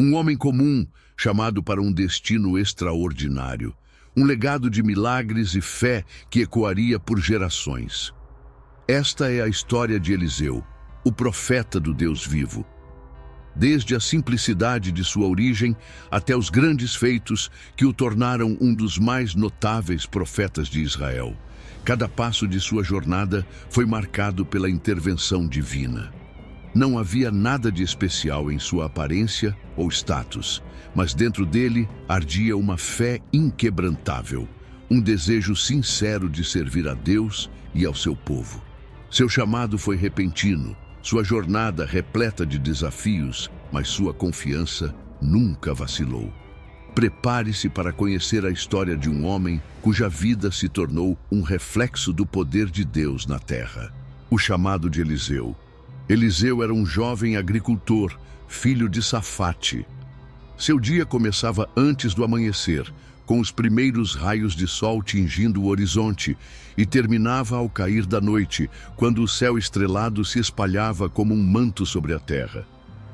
Um homem comum, chamado para um destino extraordinário. Um legado de milagres e fé que ecoaria por gerações. Esta é a história de Eliseu, o profeta do Deus vivo. Desde a simplicidade de sua origem até os grandes feitos que o tornaram um dos mais notáveis profetas de Israel. Cada passo de sua jornada foi marcado pela intervenção divina. Não havia nada de especial em sua aparência ou status, mas dentro dele ardia uma fé inquebrantável, um desejo sincero de servir a Deus e ao seu povo. Seu chamado foi repentino, sua jornada repleta de desafios, mas sua confiança nunca vacilou. Prepare-se para conhecer a história de um homem cuja vida se tornou um reflexo do poder de Deus na terra. O chamado de Eliseu. Eliseu era um jovem agricultor, filho de Safate. Seu dia começava antes do amanhecer, com os primeiros raios de sol tingindo o horizonte, e terminava ao cair da noite, quando o céu estrelado se espalhava como um manto sobre a terra.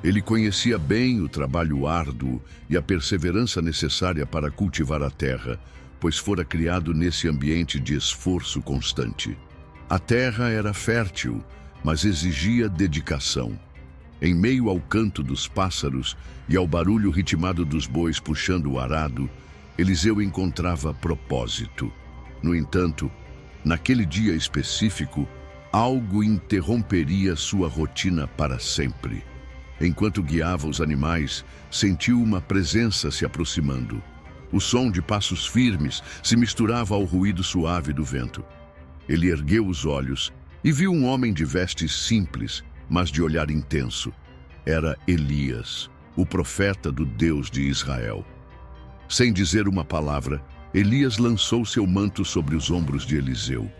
Ele conhecia bem o trabalho árduo e a perseverança necessária para cultivar a terra, pois fora criado nesse ambiente de esforço constante. A terra era fértil, mas exigia dedicação. Em meio ao canto dos pássaros e ao barulho ritmado dos bois puxando o arado, Eliseu encontrava propósito. No entanto, naquele dia específico, algo interromperia sua rotina para sempre. Enquanto guiava os animais, sentiu uma presença se aproximando. O som de passos firmes se misturava ao ruído suave do vento. Ele ergueu os olhos e viu um homem de vestes simples, mas de olhar intenso. Era Elias, o profeta do Deus de Israel. Sem dizer uma palavra, Elias lançou seu manto sobre os ombros de Eliseu.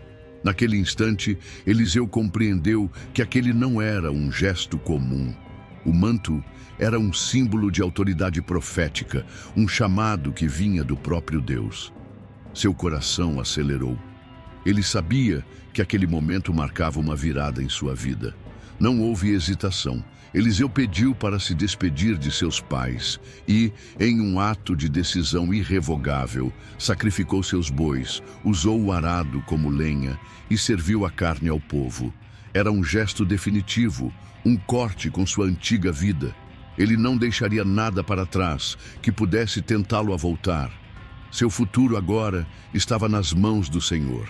Naquele instante, Eliseu compreendeu que aquele não era um gesto comum. O manto era um símbolo de autoridade profética, um chamado que vinha do próprio Deus. Seu coração acelerou. Ele sabia que aquele momento marcava uma virada em sua vida. Não houve hesitação. Eliseu pediu para se despedir de seus pais e, em um ato de decisão irrevogável, sacrificou seus bois, usou o arado como lenha e serviu a carne ao povo. Era um gesto definitivo, um corte com sua antiga vida. Ele não deixaria nada para trás que pudesse tentá-lo a voltar. Seu futuro agora estava nas mãos do Senhor.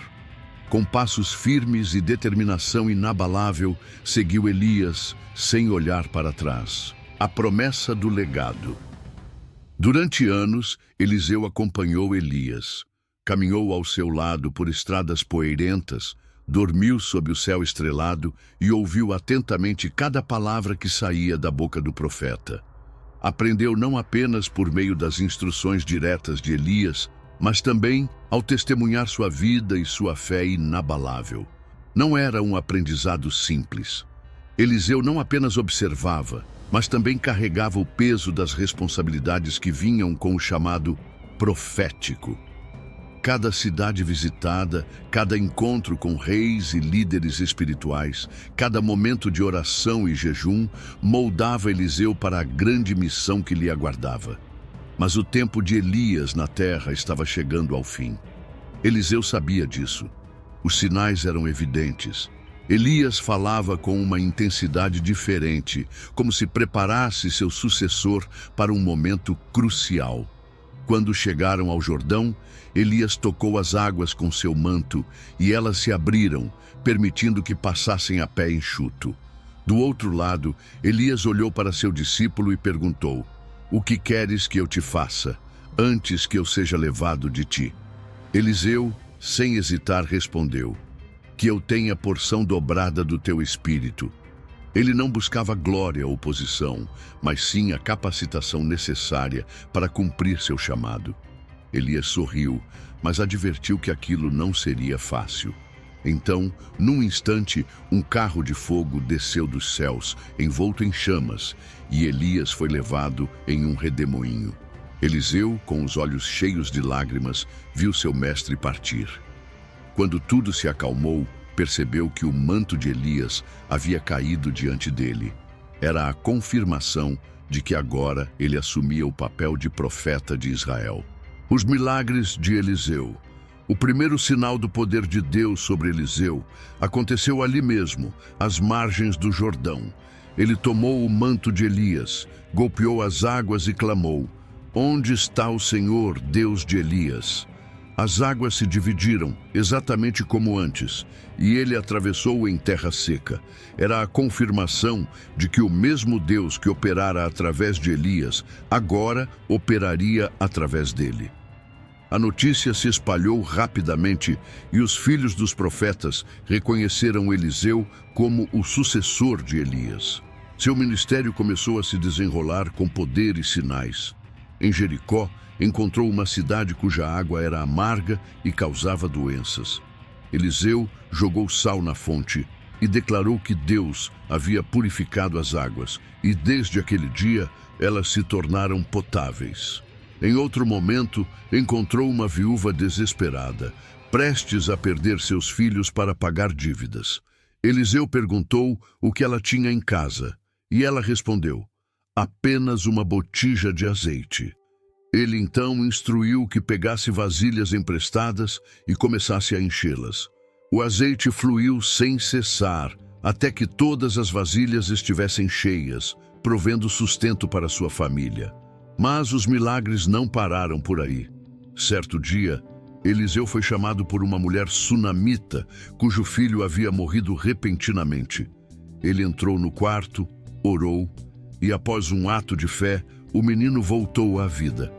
Com passos firmes e determinação inabalável, seguiu Elias, sem olhar para trás. A promessa do legado. Durante anos, Eliseu acompanhou Elias. Caminhou ao seu lado por estradas poeirentas, dormiu sob o céu estrelado e ouviu atentamente cada palavra que saía da boca do profeta. Aprendeu não apenas por meio das instruções diretas de Elias, mas também ao testemunhar sua vida e sua fé inabalável. Não era um aprendizado simples. Eliseu não apenas observava, mas também carregava o peso das responsabilidades que vinham com o chamado profético. Cada cidade visitada, cada encontro com reis e líderes espirituais, cada momento de oração e jejum moldava Eliseu para a grande missão que lhe aguardava. Mas o tempo de Elias na terra estava chegando ao fim. Eliseu sabia disso. Os sinais eram evidentes. Elias falava com uma intensidade diferente, como se preparasse seu sucessor para um momento crucial. Quando chegaram ao Jordão, Elias tocou as águas com seu manto e elas se abriram, permitindo que passassem a pé enxuto. Do outro lado, Elias olhou para seu discípulo e perguntou: "O que queres que eu te faça, antes que eu seja levado de ti?" Eliseu, sem hesitar, respondeu: "Que eu tenha porção dobrada do teu espírito." Ele não buscava glória ou posição, mas sim a capacitação necessária para cumprir seu chamado. Elias sorriu, mas advertiu que aquilo não seria fácil. Então, num instante, um carro de fogo desceu dos céus, envolto em chamas, e Elias foi levado em um redemoinho. Eliseu, com os olhos cheios de lágrimas, viu seu mestre partir. Quando tudo se acalmou, percebeu que o manto de Elias havia caído diante dele. Era a confirmação de que agora ele assumia o papel de profeta de Israel. Os milagres de Eliseu. O primeiro sinal do poder de Deus sobre Eliseu aconteceu ali mesmo, às margens do Jordão. Ele tomou o manto de Elias, golpeou as águas e clamou: "Onde está o Senhor, Deus de Elias?" As águas se dividiram, exatamente como antes, e ele atravessou em terra seca. Era a confirmação de que o mesmo Deus que operara através de Elias, agora operaria através dele. A notícia se espalhou rapidamente e os filhos dos profetas reconheceram Eliseu como o sucessor de Elias. Seu ministério começou a se desenrolar com poder e sinais. Em Jericó, encontrou uma cidade cuja água era amarga e causava doenças. Eliseu jogou sal na fonte e declarou que Deus havia purificado as águas, e desde aquele dia elas se tornaram potáveis. Em outro momento, encontrou uma viúva desesperada, prestes a perder seus filhos para pagar dívidas. Eliseu perguntou o que ela tinha em casa, e ela respondeu: "Apenas uma botija de azeite." Ele então instruiu que pegasse vasilhas emprestadas e começasse a enchê-las. O azeite fluiu sem cessar, até que todas as vasilhas estivessem cheias, provendo sustento para sua família. Mas os milagres não pararam por aí. Certo dia, Eliseu foi chamado por uma mulher sunamita, cujo filho havia morrido repentinamente. Ele entrou no quarto, orou, e após um ato de fé, o menino voltou à vida.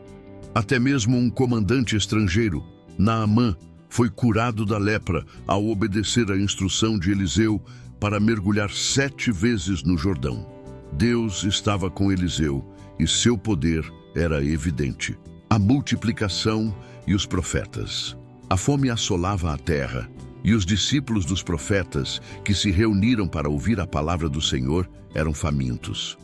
Até mesmo um comandante estrangeiro, Naamã, foi curado da lepra ao obedecer à instrução de Eliseu para mergulhar 7 vezes no Jordão. Deus estava com Eliseu e seu poder era evidente. A multiplicação e os profetas. A fome assolava a terra, e os discípulos dos profetas, que se reuniram para ouvir a palavra do Senhor, eram famintos.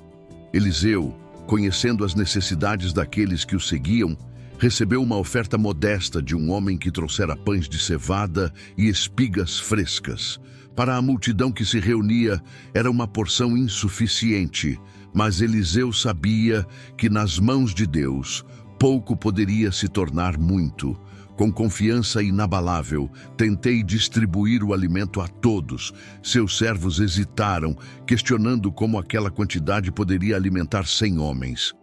Eliseu, conhecendo as necessidades daqueles que o seguiam, recebeu uma oferta modesta de um homem que trouxera pães de cevada e espigas frescas. Para a multidão que se reunia, era uma porção insuficiente, mas Eliseu sabia que nas mãos de Deus, pouco poderia se tornar muito. Com confiança inabalável, tentei distribuir o alimento a todos. Seus servos hesitaram, questionando como aquela quantidade poderia alimentar 100 homens.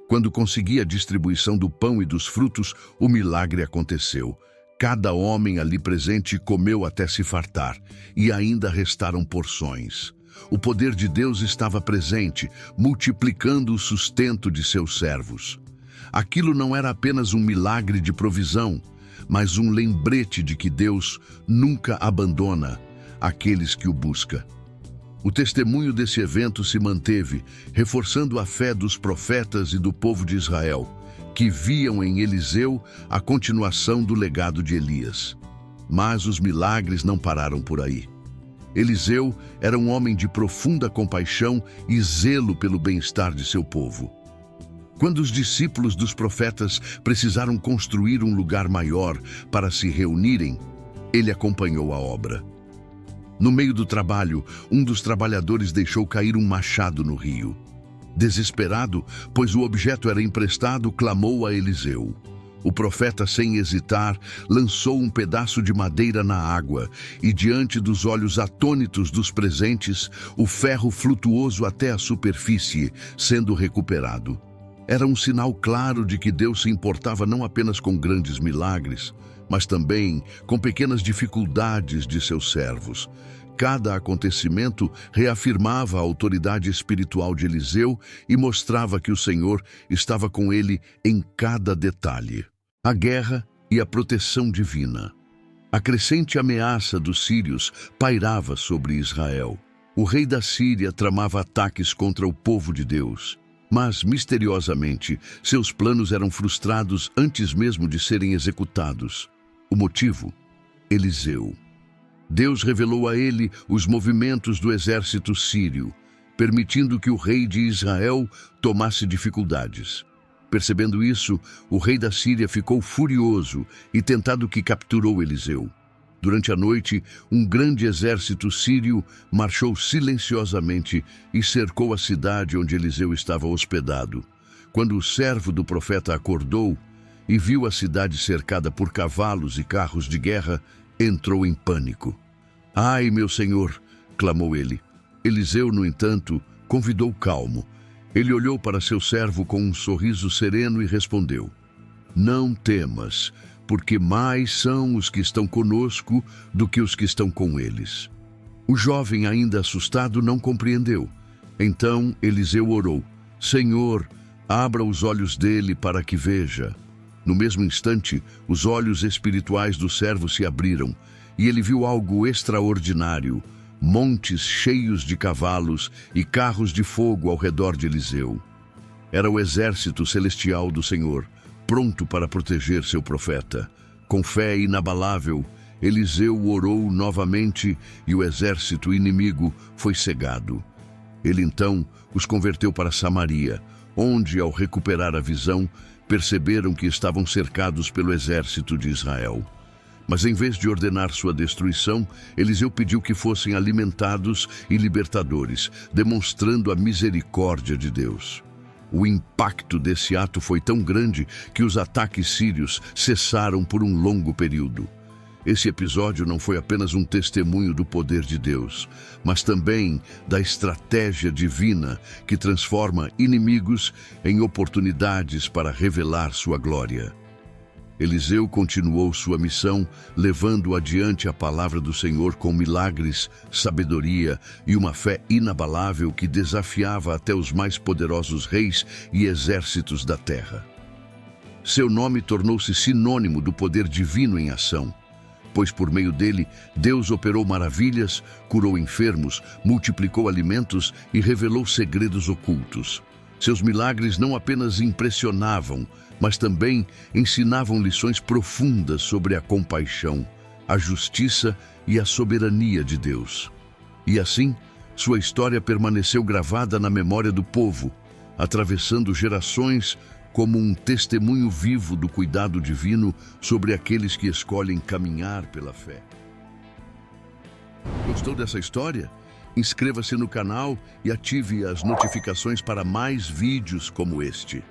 Quando consegui a distribuição do pão e dos frutos, o milagre aconteceu. Cada homem ali presente comeu até se fartar, e ainda restaram porções. O poder de Deus estava presente, multiplicando o sustento de seus servos. Aquilo não era apenas um milagre de provisão, mas um lembrete de que Deus nunca abandona aqueles que o buscam. O testemunho desse evento se manteve, reforçando a fé dos profetas e do povo de Israel, que viam em Eliseu a continuação do legado de Elias. Mas os milagres não pararam por aí. Eliseu era um homem de profunda compaixão e zelo pelo bem-estar de seu povo. Quando os discípulos dos profetas precisaram construir um lugar maior para se reunirem, ele acompanhou a obra. No meio do trabalho, um dos trabalhadores deixou cair um machado no rio. Desesperado, pois o objeto era emprestado, clamou a Eliseu. O profeta, sem hesitar, lançou um pedaço de madeira na água e, diante dos olhos atônitos dos presentes, o ferro flutuoso até a superfície, sendo recuperado. Era um sinal claro de que Deus se importava não apenas com grandes milagres, mas também com pequenas dificuldades de seus servos. Cada acontecimento reafirmava a autoridade espiritual de Eliseu e mostrava que o Senhor estava com ele em cada detalhe. A guerra e a proteção divina. A crescente ameaça dos sírios pairava sobre Israel. O rei da Síria tramava ataques contra o povo de Deus. Mas, misteriosamente, seus planos eram frustrados antes mesmo de serem executados. O motivo? Eliseu. Deus revelou a ele os movimentos do exército sírio, permitindo que o rei de Israel tomasse dificuldades. Percebendo isso, o rei da Síria ficou furioso e tentado que capturou Eliseu. Durante a noite, um grande exército sírio marchou silenciosamente e cercou a cidade onde Eliseu estava hospedado. Quando o servo do profeta acordou e viu a cidade cercada por cavalos e carros de guerra, entrou em pânico. "Ai, meu senhor!" clamou ele. Eliseu, no entanto, convidou calmo. Ele olhou para seu servo com um sorriso sereno e respondeu: "Não temas, porque mais são os que estão conosco do que os que estão com eles." O jovem, ainda assustado, não compreendeu. Então Eliseu orou: "Senhor, abra os olhos dele para que veja." No mesmo instante, os olhos espirituais do servo se abriram e ele viu algo extraordinário: montes cheios de cavalos e carros de fogo ao redor de Eliseu. Era o exército celestial do Senhor, pronto para proteger seu profeta. Com fé inabalável, Eliseu orou novamente e o exército inimigo foi cegado. Ele então os converteu para Samaria, onde, ao recuperar a visão, perceberam que estavam cercados pelo exército de Israel. Mas em vez de ordenar sua destruição, Eliseu pediu que fossem alimentados e libertadores, demonstrando a misericórdia de Deus. O impacto desse ato foi tão grande que os ataques sírios cessaram por um longo período. Esse episódio não foi apenas um testemunho do poder de Deus, mas também da estratégia divina que transforma inimigos em oportunidades para revelar sua glória. Eliseu continuou sua missão, levando adiante a palavra do Senhor com milagres, sabedoria e uma fé inabalável que desafiava até os mais poderosos reis e exércitos da terra. Seu nome tornou-se sinônimo do poder divino em ação, pois por meio dele, Deus operou maravilhas, curou enfermos, multiplicou alimentos e revelou segredos ocultos. Seus milagres não apenas impressionavam, mas também ensinavam lições profundas sobre a compaixão, a justiça e a soberania de Deus. E assim, sua história permaneceu gravada na memória do povo, atravessando gerações como um testemunho vivo do cuidado divino sobre aqueles que escolhem caminhar pela fé. Gostou dessa história? Inscreva-se no canal e ative as notificações para mais vídeos como este.